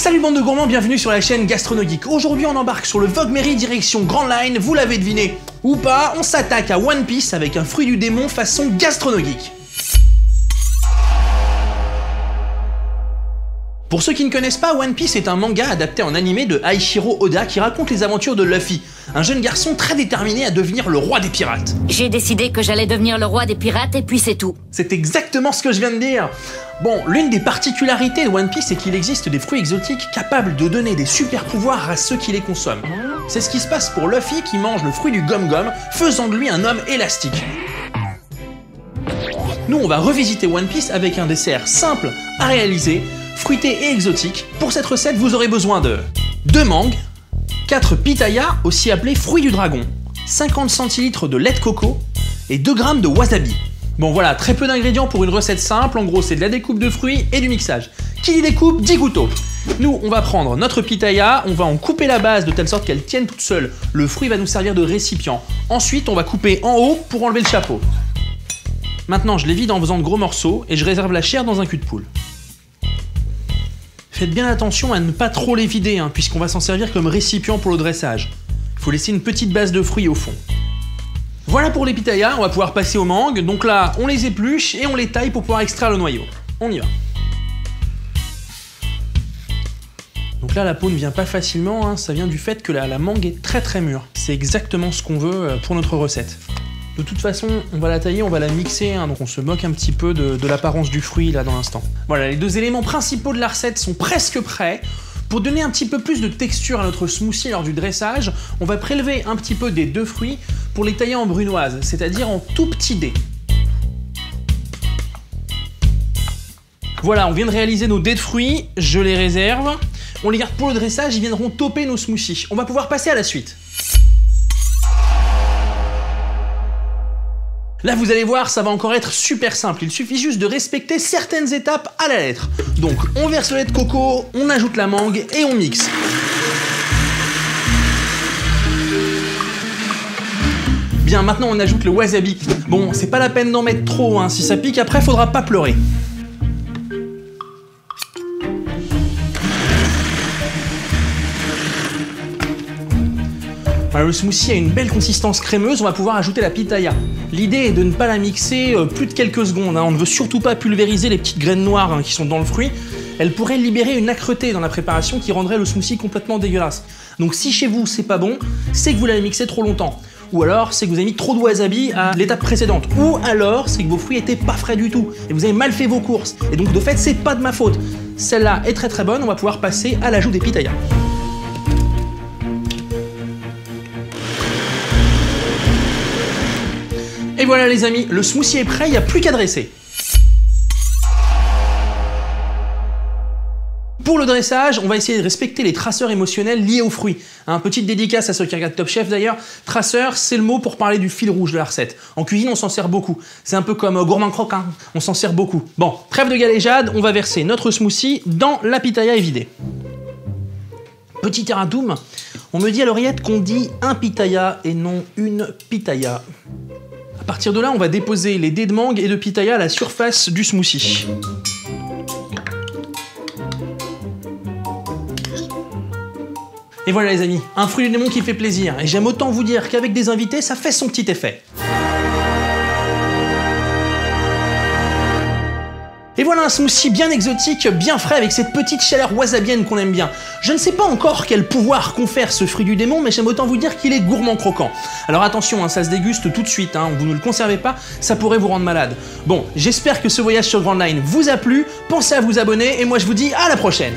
Salut bande de gourmands, bienvenue sur la chaîne Gastronogeek. Aujourd'hui on embarque sur le Vogue Mary direction Grand Line, vous l'avez deviné ou pas, on s'attaque à One Piece avec un fruit du démon façon Gastronogeek. Pour ceux qui ne connaissent pas, One Piece est un manga adapté en animé de Eiichiro Oda qui raconte les aventures de Luffy, un jeune garçon très déterminé à devenir le roi des pirates. J'ai décidé que j'allais devenir le roi des pirates et puis c'est tout. C'est exactement ce que je viens de dire. Bon, l'une des particularités de One Piece est qu'il existe des fruits exotiques capables de donner des super pouvoirs à ceux qui les consomment. C'est ce qui se passe pour Luffy qui mange le fruit du Gum-Gum, faisant de lui un homme élastique. Nous, on va revisiter One Piece avec un dessert simple à réaliser, fruité et exotique. Pour cette recette, vous aurez besoin de 2 mangues, 4 pitayas, aussi appelés fruits du dragon, 50 centilitres de lait de coco et 2 grammes de wasabi. Bon voilà, très peu d'ingrédients pour une recette simple, en gros c'est de la découpe de fruits et du mixage. Qui dit découpe, dit couteau. Nous, on va prendre notre pitaya, on va en couper la base de telle sorte qu'elle tienne toute seule. Le fruit va nous servir de récipient. Ensuite, on va couper en haut pour enlever le chapeau. Maintenant, je les vide en faisant de gros morceaux et je réserve la chair dans un cul de poule. Faites bien attention à ne pas trop les vider, puisqu'on va s'en servir comme récipient pour le dressage. Il faut laisser une petite base de fruits au fond. Voilà pour les pitayas, on va pouvoir passer aux mangues. Donc là, on les épluche et on les taille pour pouvoir extraire le noyau. On y va. Donc là, la peau ne vient pas facilement, ça vient du fait que la mangue est très mûre. C'est exactement ce qu'on veut pour notre recette. De toute façon, on va la tailler, on va la mixer, donc on se moque un petit peu de l'apparence du fruit là dans l'instant. Voilà, les 2 éléments principaux de la recette sont presque prêts. Pour donner un petit peu plus de texture à notre smoothie lors du dressage, on va prélever un petit peu des 2 fruits pour les tailler en brunoise, c'est-à-dire en tout petits dés. Voilà, on vient de réaliser nos dés de fruits, je les réserve. On les garde pour le dressage, ils viendront topper nos smoothies. On va pouvoir passer à la suite. Là, vous allez voir, ça va encore être super simple. Il suffit juste de respecter certaines étapes à la lettre. Donc, on verse le lait de coco, on ajoute la mangue et on mixe. Bien, maintenant on ajoute le wasabi. Bon, c'est pas la peine d'en mettre trop, si ça pique, après faudra pas pleurer. Voilà, le smoothie a une belle consistance crémeuse, on va pouvoir ajouter la pitaya. L'idée est de ne pas la mixer plus de quelques secondes, on ne veut surtout pas pulvériser les petites graines noires qui sont dans le fruit. Elle pourrait libérer une âcreté dans la préparation qui rendrait le smoothie complètement dégueulasse. Donc si chez vous c'est pas bon, c'est que vous l'avez mixé trop longtemps. Ou alors c'est que vous avez mis trop de wasabi à l'étape précédente. Ou alors c'est que vos fruits étaient pas frais du tout et vous avez mal fait vos courses. Et donc de fait c'est pas de ma faute. Celle-là est très bonne, on va pouvoir passer à l'ajout des pitayas. Et voilà les amis, le smoothie est prêt, il n'y a plus qu'à dresser. Pour le dressage, on va essayer de respecter les traceurs émotionnels liés aux fruits. Petite dédicace à ceux qui regardent Top Chef d'ailleurs. Traceur, c'est le mot pour parler du fil rouge de la recette. En cuisine, on s'en sert beaucoup. C'est un peu comme gourmand croquant, on s'en sert beaucoup. Bon, trêve de galéjade, on va verser notre smoothie dans la pitaya évidée. Petit erratum, on me dit à l'oreillette qu'on dit un pitaya et non une pitaya. À partir de là, on va déposer les dés de mangue et de pitaya à la surface du smoothie. Et voilà les amis, un fruit du démon qui fait plaisir. Et j'aime autant vous dire qu'avec des invités, ça fait son petit effet. Et voilà un smoothie bien exotique, bien frais, avec cette petite chaleur wasabienne qu'on aime bien. Je ne sais pas encore quel pouvoir confère ce fruit du démon, mais j'aime autant vous dire qu'il est gourmand croquant. Alors attention, ça se déguste tout de suite, vous ne le conservez pas, ça pourrait vous rendre malade. Bon, j'espère que ce voyage sur Grand Line vous a plu, pensez à vous abonner, et moi je vous dis à la prochaine.